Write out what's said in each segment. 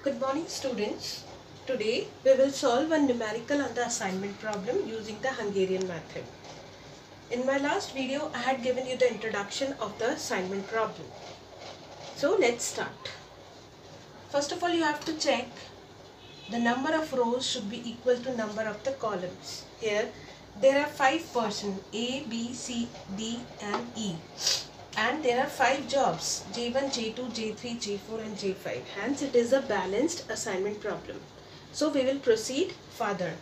Good morning students. Today we will solve a numerical on the assignment problem using the Hungarian method. In my last video I had given you the introduction of the assignment problem. So let's start. First of all you have to check the number of rows should be equal to number of the columns. Here there are 5 persons A, B, C, D and E. And there are 5 jobs J1, J2, J3, J4 and J5. Hence it is a balanced assignment problem. So we will proceed further.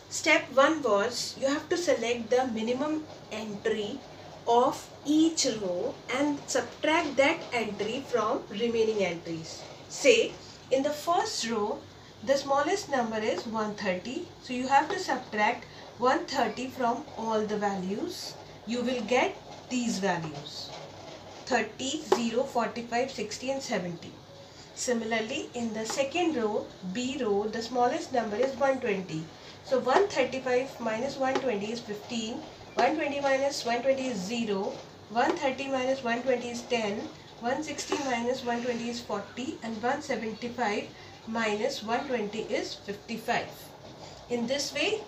Step 1 was you have to select the minimum entry of each row and subtract that entry from remaining entries. Say in the first row the smallest number is 130. So you have to subtract 130 from all the values. You will get these values. 30, 0, 45, 60 and 70. Similarly, in the second row, B row, the smallest number is 120. So 135 minus 120 is 15, 120 minus 120 is 0, 130 minus 120 is 10, 160 minus 120 is 40 and 175 minus 120 is 55. In this way,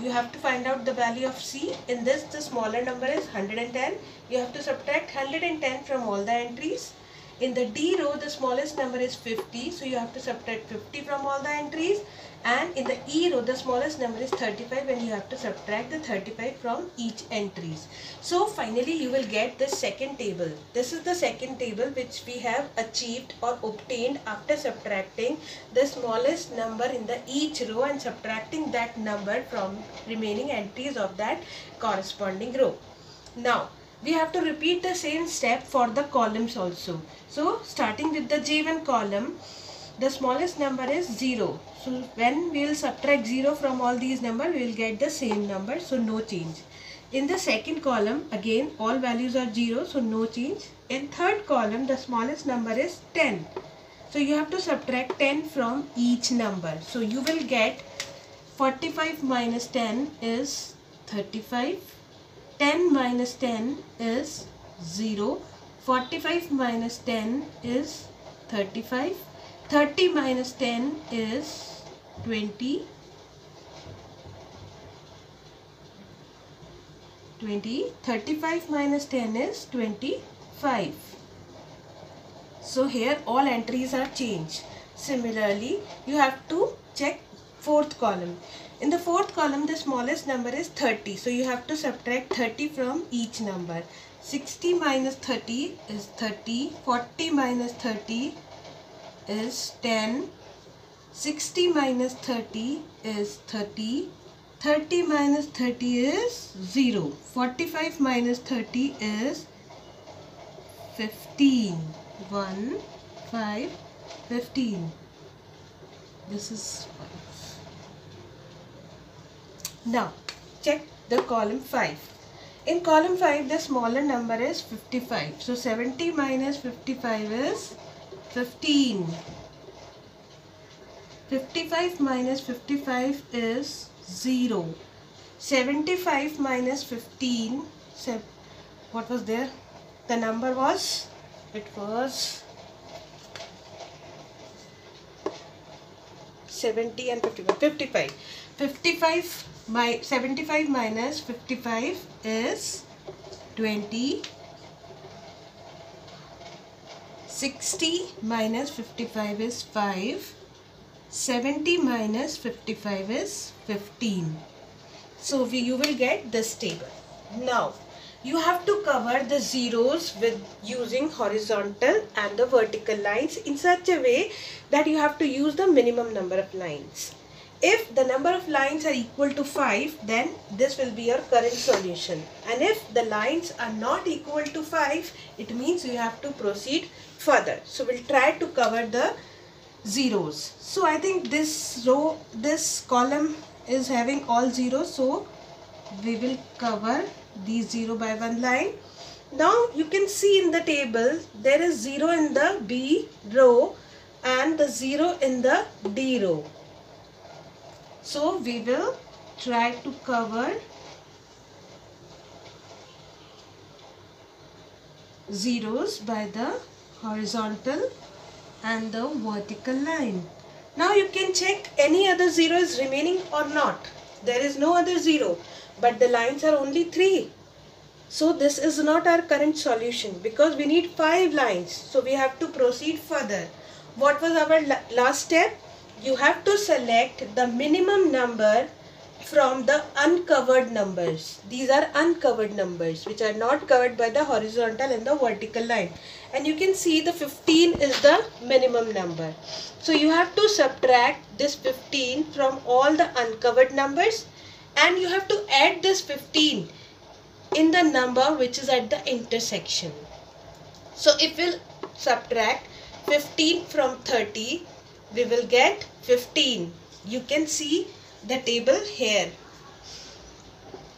you have to find out the value of C. In this the smaller number is 110. You have to subtract 110 from all the entries. In the D row the smallest number is 50. So you have to subtract 50 from all the entries. And in the E row the smallest number is 35 and you have to subtract the 35 from each entries. So finally you will get the second table. This is the second table which we have achieved or obtained after subtracting the smallest number in the each row and subtracting that number from remaining entries of that corresponding row. Now we have to repeat the same step for the columns also. So starting with the J1 column, the smallest number is 0. So when we will subtract 0 from all these numbers, we will get the same number. So no change. In the second column, again all values are 0. So no change. In third column, the smallest number is 10. So you have to subtract 10 from each number. So you will get 45 minus 10 is 35. 10 minus 10 is 0. 45 minus 10 is 35. 30 minus 10 is 20. 35 minus 10 is 25. So here all entries are changed. Similarly, you have to check fourth column. In the fourth column, the smallest number is 30. So you have to subtract 30 from each number. 60 minus 30 is 30. 40 minus 30 is 10. 60 minus 30 is 30. 30 minus 30 is 0. 45 minus 30 is 15. 1, 5, 15. This is 5. Now check the column 5. In column 5 the smaller number is 55. So 70 minus 55 is 15. 55 minus 55 is 0. 75 minus 15, what was there? The number was, it was 70 and 55. 55 75 minus 55 is 20. 60 minus 55 is 5. 70 minus 55 is 15. So you will get this table. Now you have to cover the zeros with using horizontal and the vertical lines in such a way that you have to use the minimum number of lines. If the number of lines are equal to 5, then this will be your current solution. And if the lines are not equal to 5, it means you have to proceed further. So we'll try to cover the zeros. So I think this row, this column is having all zeros. So we will cover these 0 by 1 line. Now you can see in the table there is 0 in the B row and the 0 in the D row. So we will try to cover zeros by the horizontal and the vertical line. Now you can check any other 0 is remaining or not. There is no other 0, but the lines are only 3. So this is not our current solution because we need 5 lines. So we have to proceed further. What was our last step? You have to select the minimum number from the uncovered numbers. These are uncovered numbers which are not covered by the horizontal and the vertical line. And you can see the 15 is the minimum number. So you have to subtract this 15 from all the uncovered numbers, and you have to add this 15 in the number which is at the intersection. So if we'll subtract 15 from 30, we will get 15. You can see the table here.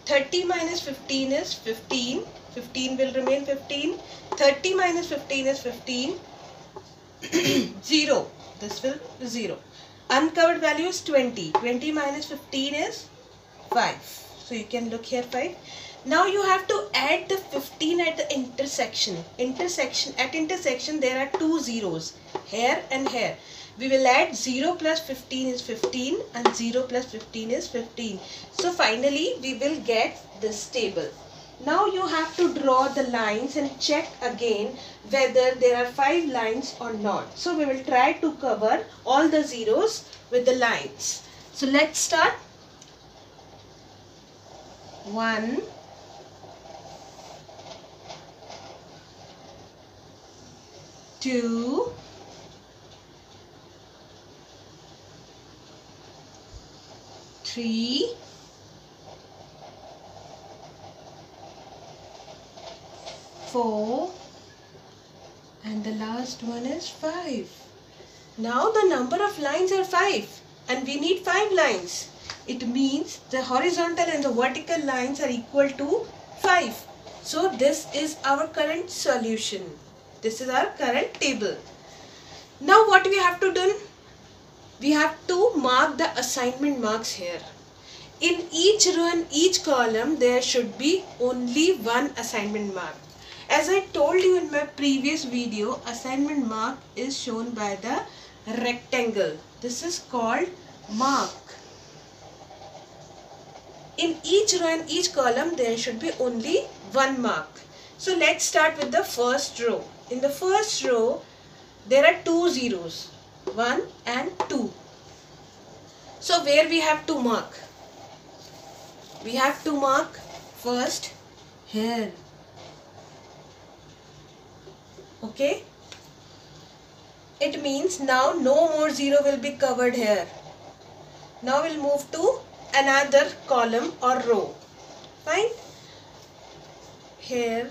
30 minus 15 is 15. 15 will remain 15. 30 minus 15 is 15. 0. This will 0. Uncovered value is 20. 20 minus 15 is 5. So you can look here 5. Now you have to add the 15 at the intersection. At intersection there are 2 zeros, here and here. We will add 0 plus 15 is 15 and 0 plus 15 is 15. So finally we will get this table. Now you have to draw the lines and check again whether there are 5 lines or not. So we will try to cover all the zeros with the lines. So let's start. 1, 2, 3, 4, and the last one is 5. Now the number of lines are 5 and we need 5 lines. It means the horizontal and the vertical lines are equal to 5. So this is our current solution. This is our current table. Now what we have to do? We have to mark the assignment marks here. In each row and each column there should be only one assignment mark. As I told you in my previous video, assignment mark is shown by the rectangle. This is called mark. In each row and each column there should be only one mark. So let's start with the first row. In the first row there are 2 zeros, 1 and 2. So where we have to mark? We have to mark first here. Okay? It means now no more 0 will be covered here. Now we'll move to another column or row. Fine? Here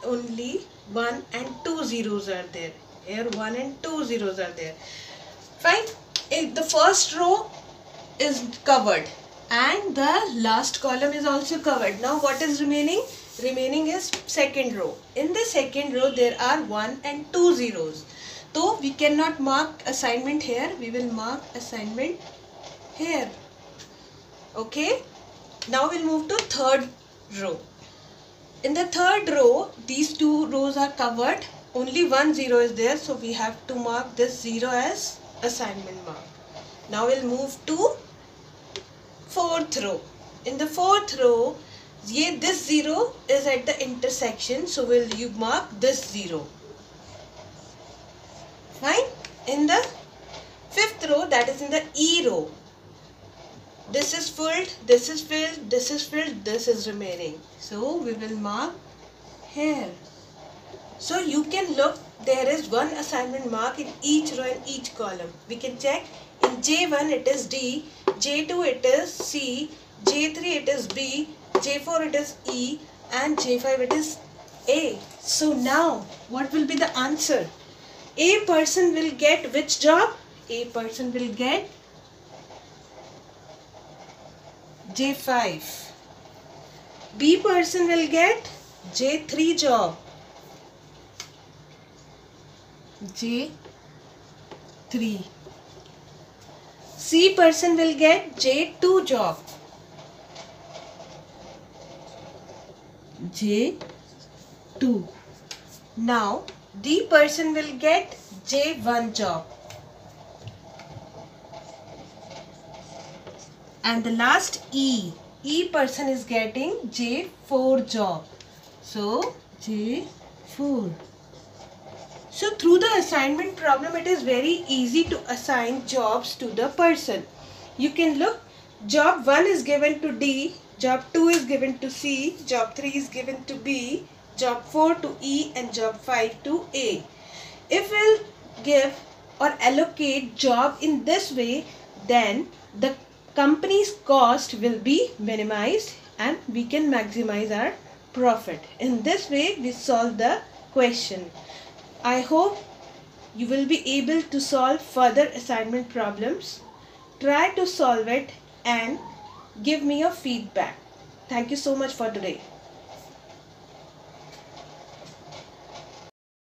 only 1 and 2 zeros are there. Here 1 and 2 zeros are there. Fine? The first row is covered and the last column is also covered. Now what is remaining? Remaining is second row. In the second row there are 1 and 2 zeros. So we cannot mark assignment here. We will mark assignment here. Okay. Now we'll move to third row. In the third row these 2 rows are covered. Only 1 0 is there. So we have to mark this 0 as assignment mark. Now we'll move to fourth row. In the fourth row, this 0 is at the intersection, so you mark this 0. Fine? In the fifth row, that is in the E row, this is filled, this is filled, this is filled, this is remaining. So we will mark here. So you can look, there is one assignment mark in each row and each column. We can check. In J1 it is D, J2 it is C, J3 it is B, J4 it is E, and J5 it is A. So now what will be the answer? A person will get which job? A person will get J5. B person will get J3 job. J3. C person will get J2 job. J2. Now D person will get J1 job. and the last E. E person is getting J4 job. So J4. So through the assignment problem, it is very easy to assign jobs to the person. You can look, job 1 is given to D, job 2 is given to C, job 3 is given to B, job 4 to E, and job 5 to A. If we'll give or allocate job in this way, then the company's cost will be minimized and we can maximize our profit. In this way, we solve the question. I hope you will be able to solve further assignment problems. Try to solve it and give me your feedback. Thank you so much for today.